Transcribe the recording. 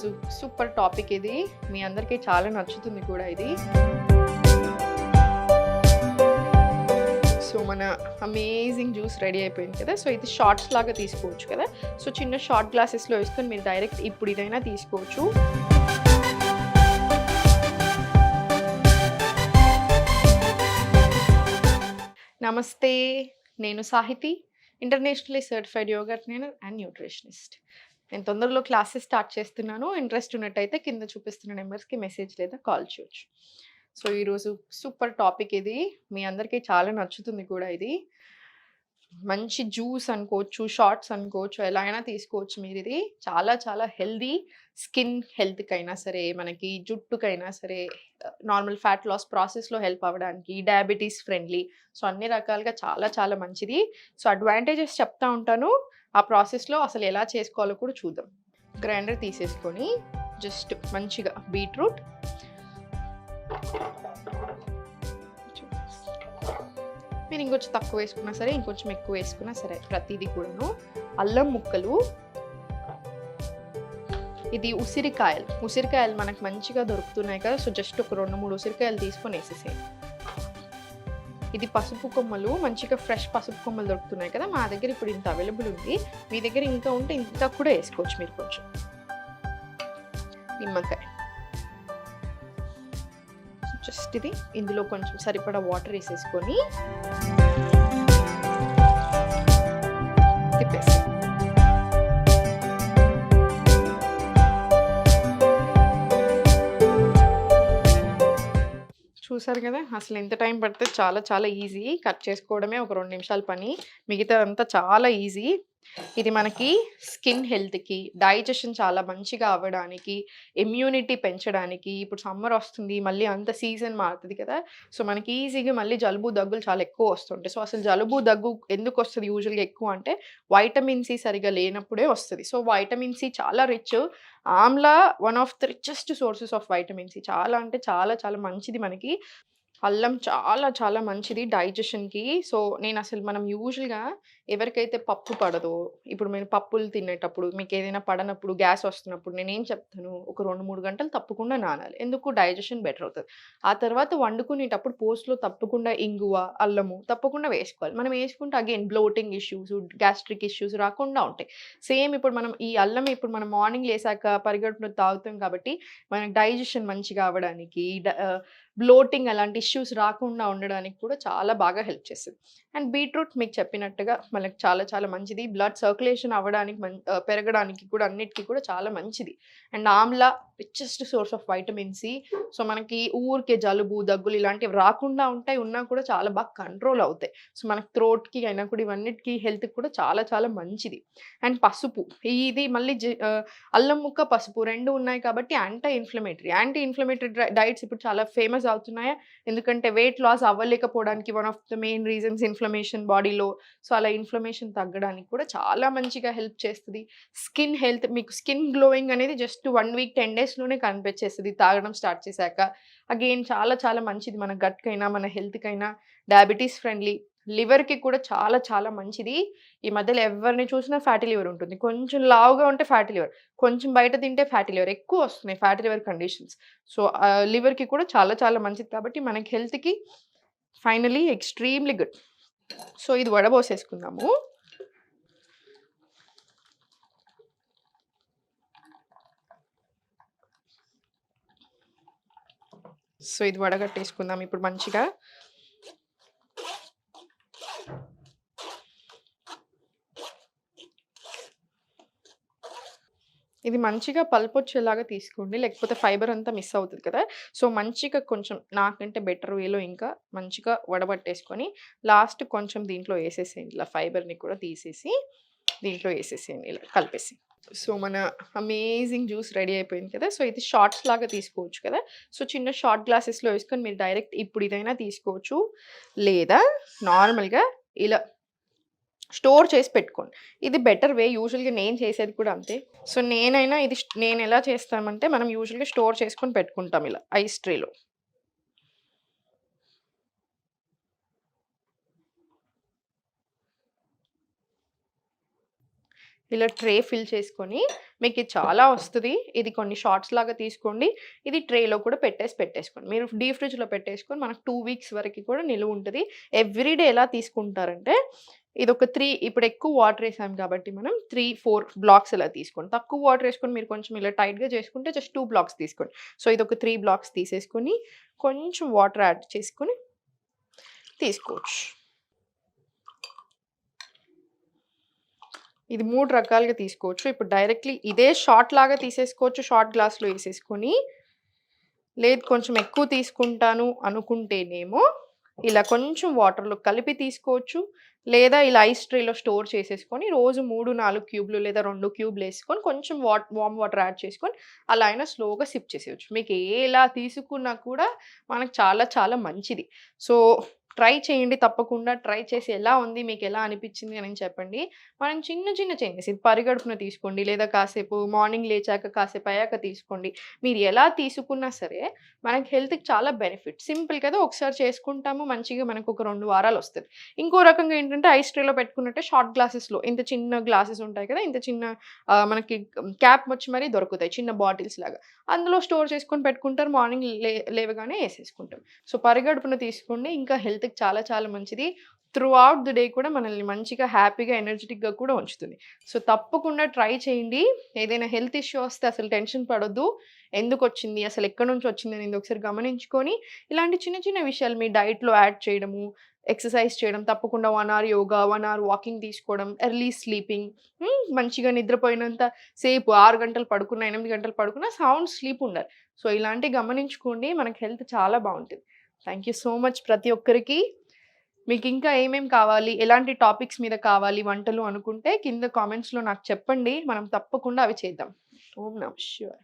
ఈరోజు super topic ఇది. మీ అందరికీ చాలా నచ్చుతుంది కూడా ఇది. సో మన అమేజింగ్ జ్యూస్ రెడీ అయిపోయింది కదా. సో ఇది షార్ట్స్ లాగా తీసుకోవచ్చు కదా. సో చిన్న షార్ట్ గ్లాసెస్లో వేసుకొని మీరు డైరెక్ట్ ఇప్పుడు ఇదైనా తీసుకోవచ్చు. నమస్తే, నేను Sahithi, internationally certified yoga trainer and nutritionist. నేను తొందరలో క్లాసెస్ స్టార్ట్ చేస్తున్నాను. ఇంట్రెస్ట్ ఉన్నట్టయితే కింద చూపిస్తున్న నెంబర్స్కి మెసేజ్ లేదా కాల్ చేయొచ్చు. సో ఈరోజు సూపర్ టాపిక్ ఇది. మీ అందరికీ చాలా నచ్చుతుంది కూడా ఇది. మంచి జ్యూస్ అనుకోవచ్చు, షార్ట్స్ అనుకోవచ్చు, ఎలా అయినా తీసుకోవచ్చు మీరు. ఇది చాలా చాలా హెల్దీ. స్కిన్ హెల్త్కైనా సరే, మనకి జుట్టుకైనా సరే, నార్మల్ ఫ్యాట్ లాస్ ప్రాసెస్లో హెల్ప్ అవ్వడానికి, డయాబెటీస్ ఫ్రెండ్లీ. సో అన్ని రకాలుగా చాలా చాలా మంచిది. సో అడ్వాంటేజెస్ చెప్తా ఉంటాను. ఆ ప్రాసెస్లో అసలు ఎలా చేసుకోవాలో కూడా చూద్దాం. గ్రైండర్ తీసేసుకొని జస్ట్ మంచిగా బీట్రూట్, మీరు ఇంకొంచెం తక్కువ వేసుకున్నా సరే, ఇంకొంచెం ఎక్కువ వేసుకున్నా సరే, ప్రతిదీ కూడాను. అల్లం ముక్కలు, ఇది ఉసిరికాయలు మనకు మంచిగా దొరుకుతున్నాయి కదా. సో జస్ట్ ఒక 2-3 ఉసిరికాయలు తీసుకొని వేసేసేయండి. ఇది పసుపు కొమ్మలు, మంచిగా ఫ్రెష్ పసుపు కొమ్మలు దొరుకుతున్నాయి కదా. మా దగ్గర ఇప్పుడు ఇంత అవైలబుల్ ఉంది. మీ దగ్గర ఇంకా ఉంటే ఇంత కూడా వేసుకోవచ్చు మీరు. కొంచెం నిమ్మకాయ, జస్ట్ ఇది ఇందులో కొంచెం సరిపడా వాటర్ వేసేసుకొని తిప్పేసి, చూసారు కదా. అసలు ఎంత టైం పడితే చాలా చాలా ఈజీ. కట్ చేసుకోవడమే ఒక 2 నిమిషాల పని, మిగతా అంతా చాలా ఈజీ. ఇది మనకి స్కిన్ హెల్త్కి, డైజెషన్ చాలా మంచిగా అవ్వడానికి, ఇమ్యూనిటీ పెంచడానికి. ఇప్పుడు సమ్మర్ వస్తుంది, మళ్ళీ అంత సీజన్ మారుతుంది కదా. సో మనకి ఈజీగా మళ్ళీ జలుబు దగ్గులు చాలా ఎక్కువ వస్తుంటాయి. సో అసలు జలుబు దగ్గు ఎందుకు వస్తుంది యూజువల్గా ఎక్కువ అంటే, వైటమిన్ సి సరిగా లేనప్పుడే వస్తుంది. సో వైటమిన్ సి చాలా rich. Amla one of the richest sources of vitamin C. చాలా అంటే చాలా చాలా మంచిది మనకి. అల్లం చాలా చాలా మంచిది డైజెషన్కి. సో మనం యూజువల్గా ఎవరికైతే పప్పు పడదో, ఇప్పుడు మీరు పప్పులు తినేటప్పుడు మీకు ఏదైనా పడనప్పుడు, గ్యాస్ వస్తున్నప్పుడు నేనేం చెప్తాను, ఒక 2-3 గంటలు తప్పకుండా నానాలి. ఎందుకు? డైజెషన్ బెటర్ అవుతుంది. ఆ తర్వాత వండుకునేటప్పుడు పోస్ట్లో తప్పకుండా ఇంగువ, అల్లము తప్పకుండా వేసుకోవాలి. మనం వేసుకుంటే again bloating issues, gastric issues రాకుండా ఉంటాయి. సేమ్ ఇప్పుడు మనం ఈ అల్లం ఇప్పుడు మనం మార్నింగ్ లేసాక పరిగెడుపున తాగుతాం కాబట్టి మనకి డైజెషన్ మంచిగా అవ్వడానికి, బ్లోటింగ్ అలాంటి ఇష్యూస్ రాకుండా ఉండడానికి కూడా చాలా బాగా హెల్ప్ చేస్తుంది. అండ్ బీట్రూట్ మీకు చెప్పినట్టుగా మనకి చాలా చాలా మంచిది. బ్లడ్ సర్క్యులేషన్ అవ్వడానికి, పెరగడానికి కూడా, అన్నిటికీ కూడా చాలా మంచిది. And amla richest source of vitamin C. So మనకి ఊరికే జలుబు దగ్గులు ఇలాంటివి రాకుండా ఉంటాయి. ఉన్నా కూడా చాలా బాగా కంట్రోల్ అవుతాయి. సో మనకి థ్రోట్కి అయినా కూడా, ఇవన్నిటికీ హెల్త్కి కూడా చాలా చాలా మంచిది. అండ్ పసుపు, ఇది మళ్ళీ అల్లం ముక్క, పసుపు 2 ఉన్నాయి కాబట్టి యాంటీ ఇన్ఫ్లమేటరీ డైట్స్ ఇప్పుడు చాలా ఫేమస్ అవుతున్నాయా. ఎందుకంటే వెయిట్ లాస్ అవ్వలేకపోవడానికి one of the main reasons inflammation బాడీలో. సో అలా ఇన్ఫ్లమేషన్ తగ్గడానికి కూడా చాలా మంచిగా హెల్ప్ చేస్తుంది. స్కిన్ హెల్త్, మీకు స్కిన్ గ్లోయింగ్ అనేది జస్ట్ 1 వీక్ 10 డేస్లోనే కనిపించేస్తుంది తాగడం స్టార్ట్ చేశాక. అగైన్ చాలా చాలా మంచిది మన గట్కైనా, మన హెల్త్కైనా. డయాబెటీస్ ఫ్రెండ్లీ, లివర్కి కూడా చాలా చాలా మంచిది. ఈ మధ్యలో ఎవరిని చూసినా ఫ్యాటీ లివర్ ఉంటుంది. కొంచెం లావుగా ఉంటే ఫ్యాటీ లివర్, కొంచెం బయట తింటే ఫ్యాటీ లివర్, ఎక్కువ వస్తున్నాయి ఫ్యాటీ లివర్ కండిషన్స్. సో లివర్కి కూడా చాలా చాలా మంచిది కాబట్టి మనకి హెల్త్కి ఫైనలీ ఎక్స్ట్రీమ్లీ గుడ్. సో ఇది వడబోసేసుకుందాము. సో ఇది వడగట్టేసుకుందాం ఇప్పుడు మంచిగా. ఇది మంచిగా పల్పొచ్చేలాగా తీసుకోండి, లేకపోతే ఫైబర్ అంతా మిస్ అవుతుంది కదా. సో మంచిగా కొంచెం నాకంటే బెటర్ వేలో ఇంకా మంచిగా వడబట్టేసుకొని లాస్ట్ కొంచెం దీంట్లో వేసేసేయండి. ఇలా ఫైబర్ని కూడా తీసేసి దీంట్లో వేసేసేయండి, ఇలా కలిపేసి. సో మన అమేజింగ్ జ్యూస్ రెడీ అయిపోయింది కదా. సో ఇది షార్ట్స్ లాగా తీసుకోవచ్చు కదా. సో చిన్న షార్ట్ గ్లాసెస్లో వేసుకొని మీరు డైరెక్ట్ ఇప్పుడు ఇదైనా తీసుకోవచ్చు, లేదా నార్మల్గా ఇలా స్టోర్ చేసి పెట్టుకోండి. ఇది బెటర్ వే. యూజువల్గా నేను చేసేది కూడా అంతే. సో నేను ఎలా చేస్తామంటే, మనం యూజువల్గా స్టోర్ చేసుకొని పెట్టుకుంటాం ఇలా ఐస్ ట్రేలో. ఇలా ట్రే ఫిల్ చేసుకొని మీకు ఇది చాలా వస్తది. ఇది కొన్ని షార్ట్స్ లాగా తీసుకోండి. ఇది ట్రేలో కూడా పెట్టేసుకోండి. మీరు డీప్ ఫ్రిడ్జ్‌లో పెట్టేసుకొని మనకు 2 వీక్స్ వరకి కూడా నిలువ ఉంటది. ఎవ్రీ డే ఎలా తీసుకుంటారంటే ఇదొక 3 ఇప్పుడు ఎక్కువ వాటర్ ఏసాం కాబట్టి మనం 3, 4 బ్లాక్స్ ఇలా తీసుకోండి. తక్కువ వాటర్ ఏసుకొని మీరు కొంచెం ఇలా టైట్‌గా చేసుకుంటే జస్ట్ 2 బ్లాక్స్ తీసుకోండి. సో ఇదొక 3 బ్లాక్స్ తీసేసుకొని కొంచెం వాటర్ యాడ్ చేసుకొని తీసుకోవచ్చు. ఇది 3 రకాలుగా తీసుకోవచ్చు. ఇప్పుడు డైరెక్ట్‌లీ ఇదే షాట్ లాగా తీసేసుకోవచ్చు. షాట్ గ్లాస్‌లో ఏసేసుకొని, లేదు కొంచెం ఎక్కువ తీసుకుంటాను అనుకుంటేనేమో ఇలా కొంచెం వాటర్‌లో కలిపి తీసుకోవచ్చు. లేదా ఇలా ఐస్ ట్రేలో స్టోర్ చేసేసుకొని రోజు 3, 4 క్యూబ్‌లు లేదా 2 క్యూబ్‌లేసుకొని కొంచెం వార్మ్ వాటర్ యాడ్ చేసుకొని అలా అయినా స్లోగా సిప్ చేసేయొచ్చు. మీకు ఎలా తీసుకున్నా కూడా మనకు చాలా చాలా మంచిది. సో ట్రై చేయండి తప్పకుండా. ట్రై చేసి ఎలా ఉంది? మీకెలా అనిపిచ్చింది అని చెప్పండి. మనం చిన్న చిన్న చేంజెస్ ఇది పరిగడుపున తీసుకోండి. లేదా కాసేపు మార్నింగ్ లేచాక కాసేపు అయ్యాక తీసుకోండి. మీరు ఎలా తీసుకున్నా సరే మనకి హెల్త్‌కి చాలా బెనిఫిట్. సింపుల్ కదా! ఒకసారి చేసుకుంటాము మంచిగా మనకు ఒక 2 వారాలొస్తది. ఇంకో రకంగా ఏంటంటే ఐస్ ట్రేలో పెట్టుకున్నట్టే షార్ట్ గ్లాసెస్‌లో ఇంత చిన్న గ్లాసెస్ ఉంటాయి కదా! ఇంత చిన్న మనకి క్యాప్ వచ్చి మరీ దొరుకుతాయి. చిన్న బాటిల్స్ లాగా. అందులో స్టోర్ చేసుకొని పెట్టుకుంటారు. మార్నింగ్ లేవగానే ఏసేసుకుంటారు. సో పరిగడుపున తీసుకోండి. ఇంకా హెల్త్‌కి చాలా చాలా మంచిది. త్రూ ఔట్ ది డే కూడా మనల్ని మంచిగా హ్యాపీగా, ఎనర్జిటిక్‌గా కూడా ఉంచుతుంది. సో తప్పకుండా ట్రై చేయండి. ఏదైనా హెల్త్ ఇష్యూ వస్తే అసలు టెన్షన్ పడొద్దు. ఎందుకొచ్చింది? అసలు ఎక్కడి నుంచి వచ్చిందనేది ఒకసారి గమనించుకొని, ఇలాంటి చిన్న చిన్న విషయాలు మీ డైట్‌లో యాడ్ చేయడము, ఎక్సర్సైజ్ చేయడం, తప్పకుండా 1 అవర్ యోగా, 1 అవర్ వాకింగ్ తీసుకోవడం, ఎర్లీ స్లీపింగ్ మంచిగా నిద్రపోయినంత సేపు 6 గంటలు పడుకున్నా, 8 గంటలు పడుకున్నా సౌండ్ స్లీప్ ఉండాలి. సో ఇలాంటివి గమనించుకోండి. మనకి హెల్త్ చాలా బావుంటది. థాంక్ యూ సో మచ్ ప్రతి ఒక్కరికి. మీకింకా ఏమేమి కావాలి? ఎలాంటి టాపిక్స్ మీద కావాలి వంటలు అనుకుంటే కింద కామెంట్స్‌లో నాకు చెప్పండి. మనం తప్పకుండా అవి చేద్దాం. ఓం నమః శివాయ.